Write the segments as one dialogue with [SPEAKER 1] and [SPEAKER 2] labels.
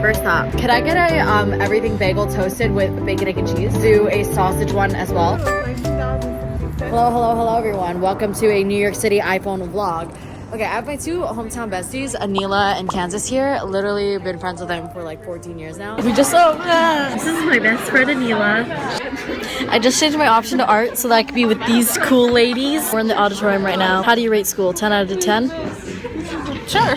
[SPEAKER 1] First up, could I get a everything bagel toasted with bacon, egg, and cheese? Do a sausage one as well. Hello everyone. Welcome to a New York City iPhone vlog. Okay, I have my two hometown besties, Anila and Kansas here. Literally been friends with them for like 14 years now. We just this is my best friend Anila. I just changed my option to art so that I could be with these cool ladies. We're in the auditorium right now. How do you rate school? 10 out of 10? Sure.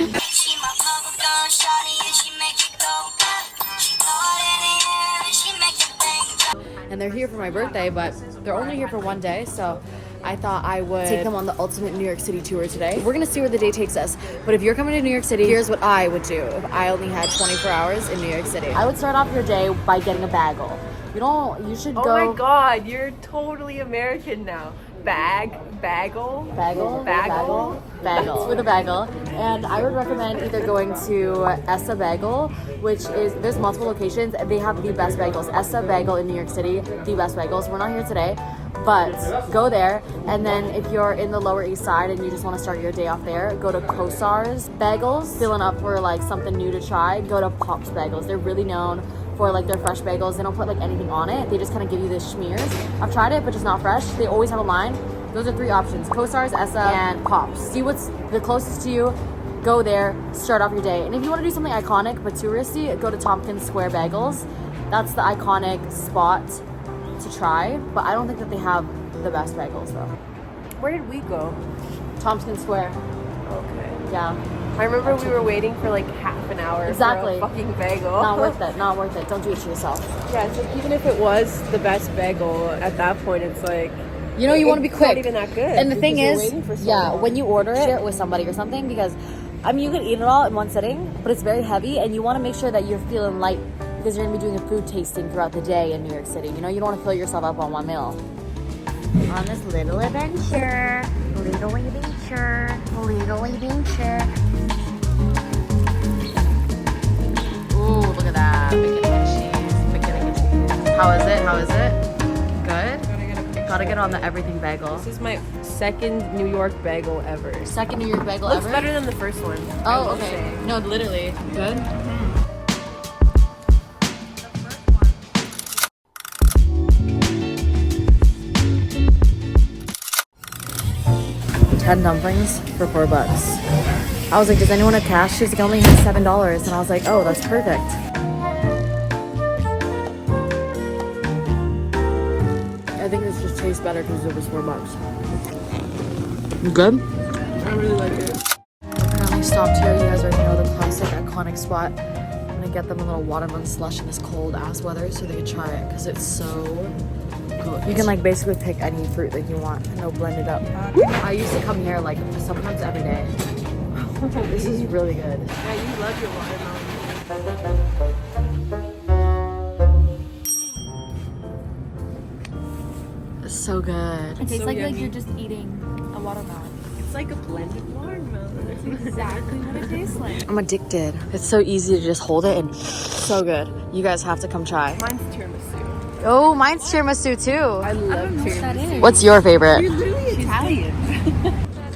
[SPEAKER 1] And they're here for my birthday, but they're only here for one day, so I thought I would take them on the ultimate New York City tour today. We're gonna see where the day takes us, but if you're coming to New York City, here's what I would do if I only had 24 hours in New York City. I would start off your day by getting a bagel. You should go.
[SPEAKER 2] Oh my god, you're totally American now. Bagel
[SPEAKER 1] with a bagel. And I would recommend either going to Essa Bagel, which is, there's multiple locations. They have the best bagels. Essa Bagel in New York City, the best bagels. We're not here today, but go there. And then if you're in the Lower East Side and you just want to start your day off there, go to Kosar's Bagels. Filling up for like something new to try, go to Pop's Bagels. They're really known for like their fresh bagels. They don't put like anything on it. They just kind of give you the schmears. I've tried it, but just not fresh. They always have a line. Those are three options: Kosar's, Essa, and Pops. See what's the closest to you. Go there, start off your day. And if you want to do something iconic but touristy, go to Tompkins Square Bagels. That's the iconic spot to try. But I don't think that they have the best bagels though.
[SPEAKER 2] Where did we go?
[SPEAKER 1] Tompkins Square.
[SPEAKER 2] Okay.
[SPEAKER 1] Yeah.
[SPEAKER 2] I remember we were waiting for like half an hour
[SPEAKER 1] Exactly.
[SPEAKER 2] for a fucking bagel.
[SPEAKER 1] Not worth it. Not worth it. Don't do it to yourself.
[SPEAKER 2] Yeah, it's like even if it was the best bagel, at that point it's like,
[SPEAKER 1] you want to be quick.
[SPEAKER 2] It's not even that good.
[SPEAKER 1] And the thing is,
[SPEAKER 2] long.
[SPEAKER 1] when you order it, share it with somebody or something, because I mean, you can eat it all in one sitting, but it's very heavy, and you want to make sure that you're feeling light because you're gonna be doing a food tasting throughout the day in New York City. You don't want to fill yourself up on one meal. On this little adventure. Ooh, look at that. Bacon and cheese. How is it? Good? Gotta get on the everything bagel.
[SPEAKER 2] This is my second New York bagel ever.
[SPEAKER 1] Second New York bagel
[SPEAKER 2] Looks
[SPEAKER 1] ever?
[SPEAKER 2] better than the first one.
[SPEAKER 1] Oh, okay. No, literally. Good? Mm-hmm. 10 dumplings for $4. I was like, does anyone have cash? She's like, I only have $7. And I was like, oh, that's perfect. I think this just tastes better because it was $4. Good?
[SPEAKER 2] I really like it.
[SPEAKER 1] We're currently stopped here. You guys already know the classic iconic spot. I'm gonna get them a little watermelon slush in this cold ass weather so they can try it because it's so good. You can like basically pick any fruit that you want and they'll blend it up. I used to come here like sometimes every day. This is really good.
[SPEAKER 2] Yeah, you love your watermelon.
[SPEAKER 1] It's so good.
[SPEAKER 3] It tastes
[SPEAKER 2] so
[SPEAKER 3] like
[SPEAKER 2] yummy.
[SPEAKER 3] you're just eating a watermelon.
[SPEAKER 2] It's like a blended watermelon.
[SPEAKER 3] That's exactly what it tastes like.
[SPEAKER 1] I'm addicted. It's so easy to just hold it and so good. You guys have to come try.
[SPEAKER 2] Mine's tiramisu.
[SPEAKER 1] Oh, mine's tiramisu too.
[SPEAKER 2] I love
[SPEAKER 3] know what that
[SPEAKER 2] tiramisu.
[SPEAKER 3] is.
[SPEAKER 1] What's your favorite?
[SPEAKER 2] You're literally Italian.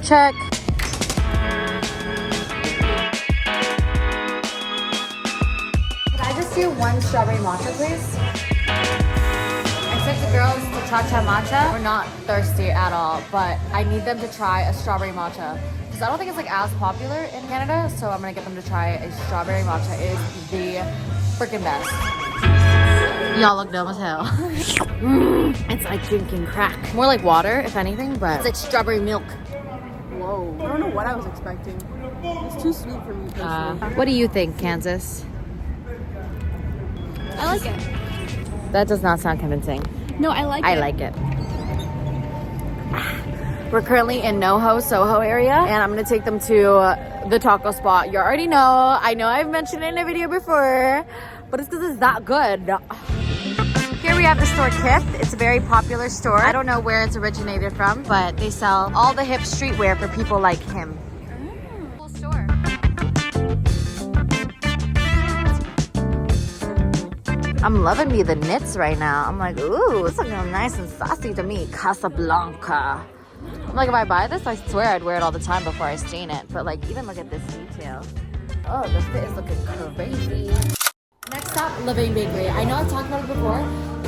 [SPEAKER 1] Check. Could I just do one strawberry matcha, please? I sent the girls to Cha-Cha Matcha. We're not thirsty at all, but I need them to try a strawberry matcha. Because I don't think it's like as popular in Canada, so I'm gonna get them to try a strawberry matcha. It is the freaking best. Y'all look dumb as hell. It's like drinking crack. More like water, if anything, but it's like strawberry milk.
[SPEAKER 2] Whoa. I don't know what I was expecting. It's too sweet for me personally.
[SPEAKER 1] What do you think, Kansas?
[SPEAKER 3] I like it.
[SPEAKER 1] That does not sound convincing.
[SPEAKER 3] No, I like it.
[SPEAKER 1] I like it. We're currently in Soho area, and I'm gonna take them to the taco spot. You already know. I know I've mentioned it in a video before, but it's because it's that good. Here we have the store Kith. It's a very popular store. I don't know where it's originated from, but they sell all the hip streetwear for people like him. Cool store. I'm loving me the knits right now. I'm like, ooh, it's looking nice and saucy to me. Casablanca. I'm like, if I buy this, I swear I'd wear it all the time before I stain it. But like, even look at this detail. Oh, the fit is looking crazy. Levain Bakery. I know I've talked about it before,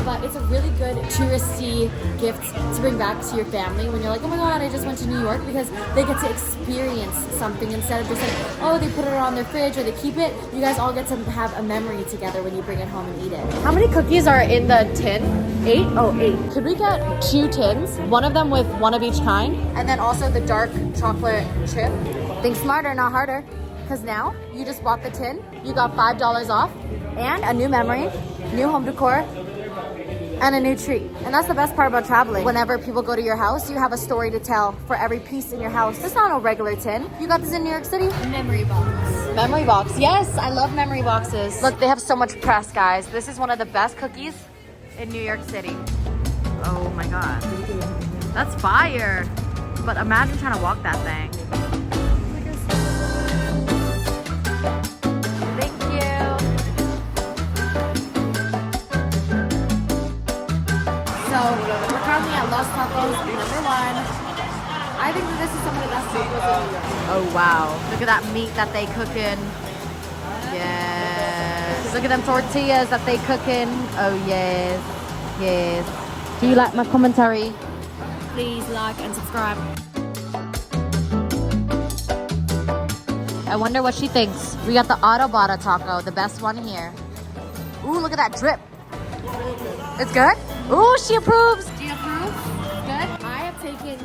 [SPEAKER 1] but it's a really good touristy gift to bring back to your family when you're like, oh my god, I just went to New York, because they get to experience something instead of just like, oh, they put it on their fridge or they keep it. You guys all get to have a memory together when you bring it home and eat it. How many cookies are in the tin? 8? Oh, 8. Could we get 2 tins? One of them with one of each kind, and then also the dark chocolate chip. Think smarter, not harder. Because now you just bought the tin, you got $5 off, and a new memory, new home decor, and a new treat. And that's the best part about traveling. Whenever people go to your house, you have a story to tell for every piece in your house. It's not a regular tin. You got this in New York City?
[SPEAKER 3] Memory box.
[SPEAKER 1] Memory box. Yes, I love memory boxes. Look, they have so much press, guys. This is one of the best cookies in New York City. Oh my god. That's fire. But imagine trying to walk that thing. Thank you. So, we're currently at Los Tacos, #1. I think that this is some of the best tacos in New York. Oh wow. Look at that meat that they cooking. Yes. Look at them tortillas that they cooking. Oh yes. Yes. Do you like my commentary?
[SPEAKER 3] Please like and subscribe.
[SPEAKER 1] I wonder what she thinks. We got the Autobata taco, the best one here. Ooh, look at that drip. It's good? Ooh, she approves.
[SPEAKER 3] Do you approve?
[SPEAKER 1] Good?
[SPEAKER 3] I have taken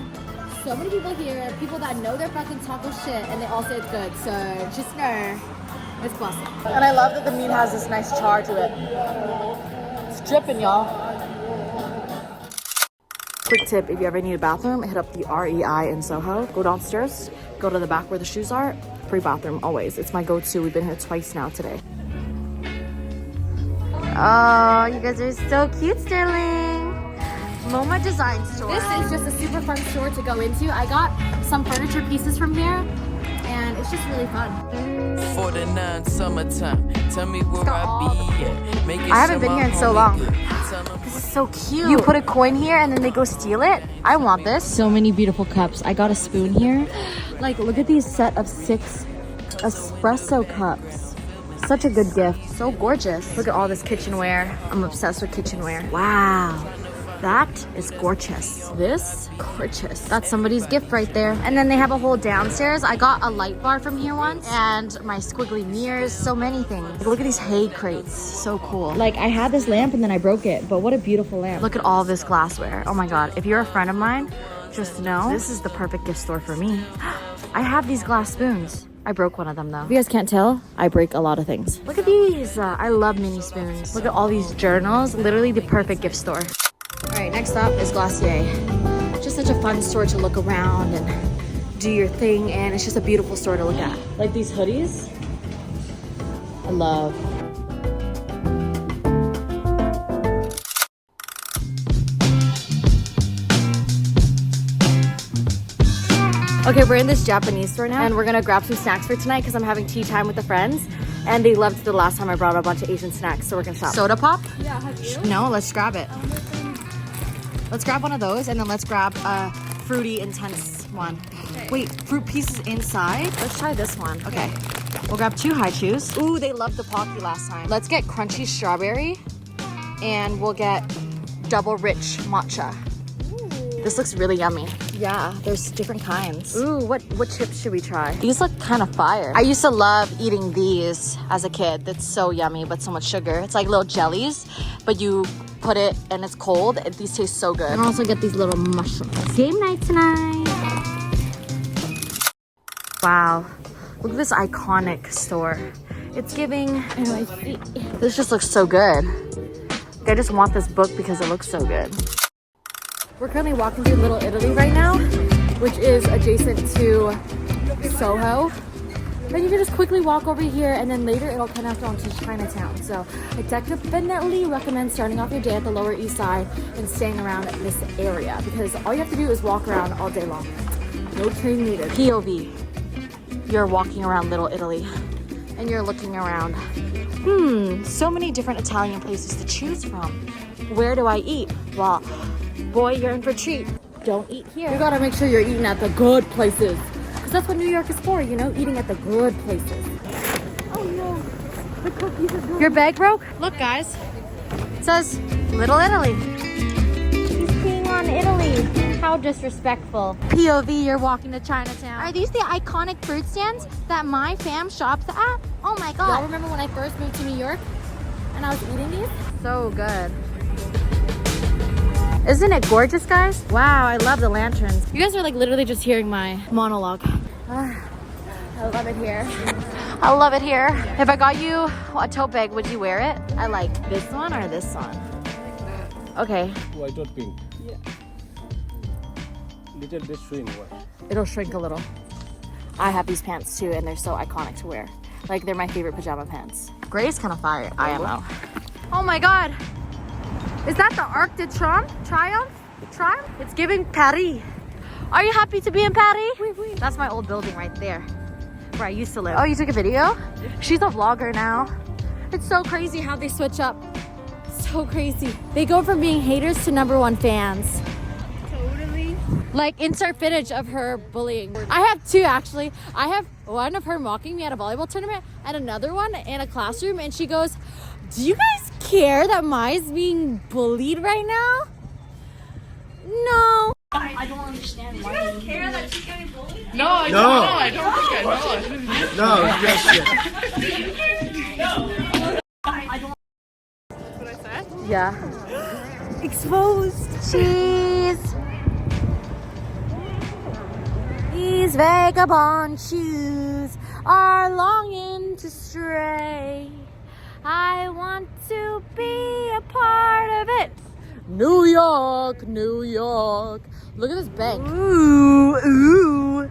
[SPEAKER 3] so many people here, people that know their fucking taco shit, and they all say it's good. So just know it's busted.
[SPEAKER 1] And I love that the meat has this nice char to it. It's dripping, y'all. Quick tip, if you ever need a bathroom, hit up the REI in Soho. Go downstairs, go to the back where the shoes are. Free bathroom, always. It's my go-to. We've been here twice now today. Oh, you guys are so cute, Sterling. MoMA Design Store.
[SPEAKER 3] This is just a super fun store to go into. I got some furniture pieces from here, and it's just really fun.
[SPEAKER 4] 49 summertime. Tell me where I be at. Make it
[SPEAKER 1] I haven't been here in so long. This is so cute. You put a coin here and then they go steal it. I want this. So many beautiful cups. I got a spoon here. Like, look at these set of 6 espresso cups. Such a good gift. So gorgeous. Look at all this kitchenware. I'm obsessed with kitchenware. Wow. That is gorgeous. This, gorgeous. That's somebody's gift right there. And then they have a whole downstairs. I got a light bar from here once, and my squiggly mirrors, so many things. Look at these hay crates, so cool. Like, I had this lamp and then I broke it, but what a beautiful lamp. Look at all this glassware. Oh my God, if you're a friend of mine, just know this is the perfect gift store for me. I have these glass spoons. I broke one of them though. If you guys can't tell, I break a lot of things. Look at these. I love mini spoons. Look at all these journals. Literally the perfect gift store. All right, next stop is Glacier. Just such a fun store to look around and do your thing, and it's just a beautiful store to look at. Like these hoodies, I love. Okay, we're in this Japanese store now, and we're gonna grab some snacks for tonight because I'm having tea time with the friends, and they loved the last time I brought a bunch of Asian snacks, so we're gonna shop. Soda pop?
[SPEAKER 3] Yeah, have you?
[SPEAKER 1] No, let's grab it. Let's grab one of those, and then let's grab a fruity intense one. Okay. Wait, fruit pieces inside? Let's try this one. Okay, we'll grab 2 high chews. Ooh, they loved the Pocky last time. Let's get crunchy strawberry, and we'll get double rich matcha. Ooh. This looks really yummy. Yeah, there's different kinds. Ooh, what chips should we try? These look kind of fire. I used to love eating these as a kid. That's so yummy, but so much sugar. It's like little jellies, but you put it and it's cold. These taste so good. And also get these little mushrooms. Game night tonight. Wow, look at this iconic store. It's giving NYC. This just looks so good. I just want this book because it looks so good. We're currently walking through Little Italy right now, which is adjacent to Soho. Then you can just quickly walk over here, and then later it'll connect onto Chinatown. So I definitely recommend starting off your day at the Lower East Side and staying around this area, because all you have to do is walk around all day long. No train needed. POV. You're walking around Little Italy and you're looking around. So many different Italian places to choose from. Where do I eat? Well, boy, you're in for a treat. Don't eat here. You gotta make sure you're eating at the good places. Because that's what New York is for, you know? Eating at the good places. Oh no.
[SPEAKER 2] the cookies as well.
[SPEAKER 1] Your bag broke? Look, guys. It says Little Italy.
[SPEAKER 3] He's peeing on Italy. How disrespectful.
[SPEAKER 1] POV, you're walking to Chinatown.
[SPEAKER 3] Are these the iconic fruit stands that my fam shops at? Oh my god.
[SPEAKER 1] Y'all remember when I first moved to New York and I was eating these? So good. Isn't it gorgeous, guys? Wow, I love the lanterns. You guys are like literally just hearing my monologue. I love it here. I love it here. If I got you a tote bag, would you wear it? I like this one or this one. Okay.
[SPEAKER 5] White or pink? Yeah. Little bit shrink. What?
[SPEAKER 1] It'll shrink a little. I have these pants too, and they're so iconic to wear. Like, they're my favorite pajama pants. Gray is kind of fire. IMO. Oh my god. Is that the Arc de Triomphe? Triumph? It's giving Paris. Are you happy to be in Paris? Oui, oui. That's my old building right there, where I used to live. Oh, you took a video? She's a vlogger now. It's so crazy how they switch up. So crazy. They go from being haters to #1 fans.
[SPEAKER 2] Totally.
[SPEAKER 1] Like, insert footage of her bullying. I have two, actually. I have one of her mocking me at a volleyball tournament and another one in a classroom, and she goes, do you guys care that Mai's being bullied right now? No. I don't understand why. Do you guys care that she's getting bullied?
[SPEAKER 6] No, I don't think I know.
[SPEAKER 5] No, yes,
[SPEAKER 2] What I said?
[SPEAKER 1] Yeah.
[SPEAKER 2] Exposed.
[SPEAKER 1] Cheese. These vagabond shoes are longing to stray. I want to be a part of it. New York, New York. Look at this bank. Ooh, ooh.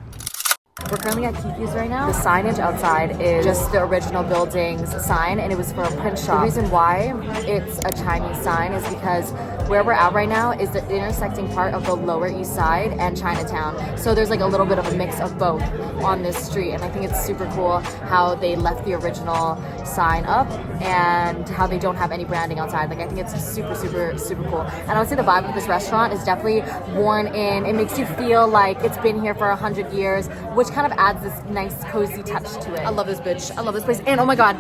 [SPEAKER 1] We're currently at Kiki's right now. The signage outside is just the original building's sign, and it was for a print shop. The reason why it's a Chinese sign is because where we're at right now is the intersecting part of the Lower East Side and Chinatown. So there's like a little bit of a mix of both on this street, and I think it's super cool how they left the original sign up and how they don't have any branding outside. Like, I think it's super, super, super cool. And I would say the vibe of this restaurant is definitely worn in. It makes you feel like it's been here for 100 years, which kind of adds this nice cozy touch to it. I love this bitch. I love this place. And oh my god,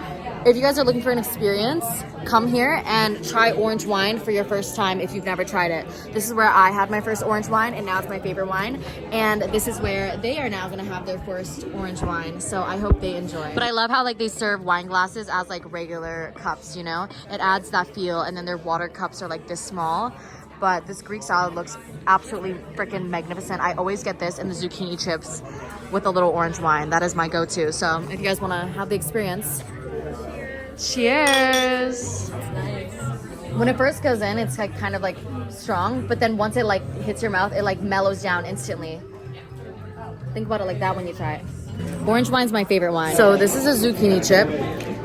[SPEAKER 1] if you guys are looking for an experience, come here and try orange wine for your first time if you've never tried it. This is where I had my first orange wine, and now it's my favorite wine. And this is where they are now gonna have their first orange wine. So I hope they enjoy. But I love how like they serve wine glasses as like regular cups, you know? It adds that feel, and then their water cups are like this small. But this Greek salad looks absolutely freaking magnificent. I always get this and the zucchini chips with a little orange wine. That is my go-to. So if you guys want to have the experience, cheers. Nice. When it first goes in, it's like kind of like strong, but then once it like hits your mouth, it like mellows down instantly. Think about it like that when you try it. Orange wine's my favorite wine. So this is a zucchini chip.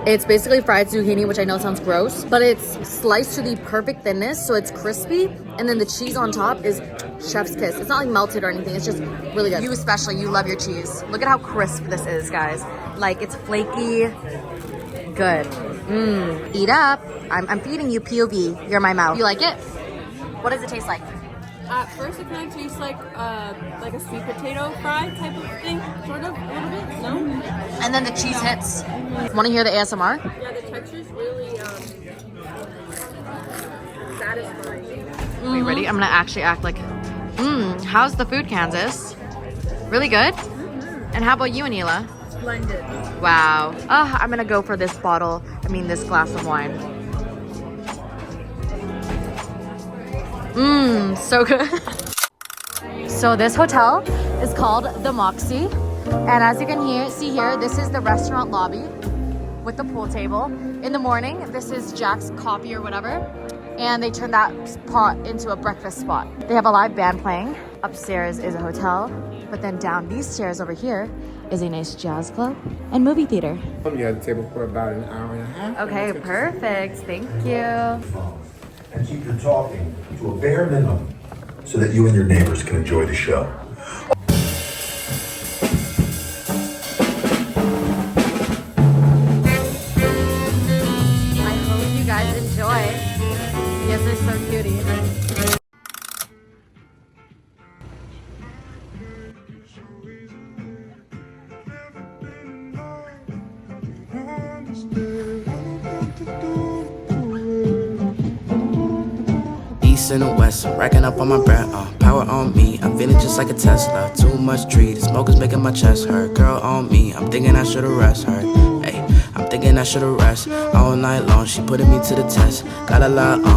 [SPEAKER 1] It's basically fried zucchini, which I know sounds gross, but it's sliced to the perfect thinness, so it's crispy, and then the cheese on top is chef's kiss. It's not like melted or anything, it's just really good. You especially, you love your cheese. Look at how crisp this is, guys. Like, it's flaky, good. Eat up. I'm feeding you POV. You're my mouth. You like it? What does it taste like?
[SPEAKER 2] At first, it kind of tastes like a sweet potato fry type of thing, sort of, a little bit, no?
[SPEAKER 1] And then the cheese hits. Want to hear the ASMR?
[SPEAKER 2] Yeah, the texture's really satisfying.
[SPEAKER 1] Are you ready? I'm gonna actually act like, how's the food, Kansas? Really good? And how about you, Anila?
[SPEAKER 2] Splendid.
[SPEAKER 1] Wow. I'm gonna go for this this glass of wine. So good. So this hotel is called the Moxie. And as you can see here, this is the restaurant lobby with the pool table. In the morning, this is Jack's Coffee or whatever. And they turn that spot into a breakfast spot. They have a live band playing. Upstairs is a hotel. But then down these stairs over here is a nice jazz club and movie theater.
[SPEAKER 7] We had the table for about an hour and a half.
[SPEAKER 1] Okay, perfect. Thank you.
[SPEAKER 8] And keep your talking to a bare minimum so that you and your neighbors can enjoy the show.
[SPEAKER 1] I hope you guys enjoy. You guys are so cuties.
[SPEAKER 9] east and the west, racking up on my breath, power on me, I'm feeling just like a Tesla. Too much tree, the smoke is making my chest hurt. Girl on me, I'm thinking I should've rest her. Hey, I'm thinking I should've rest all night long. She putting me to the test, got a lot on.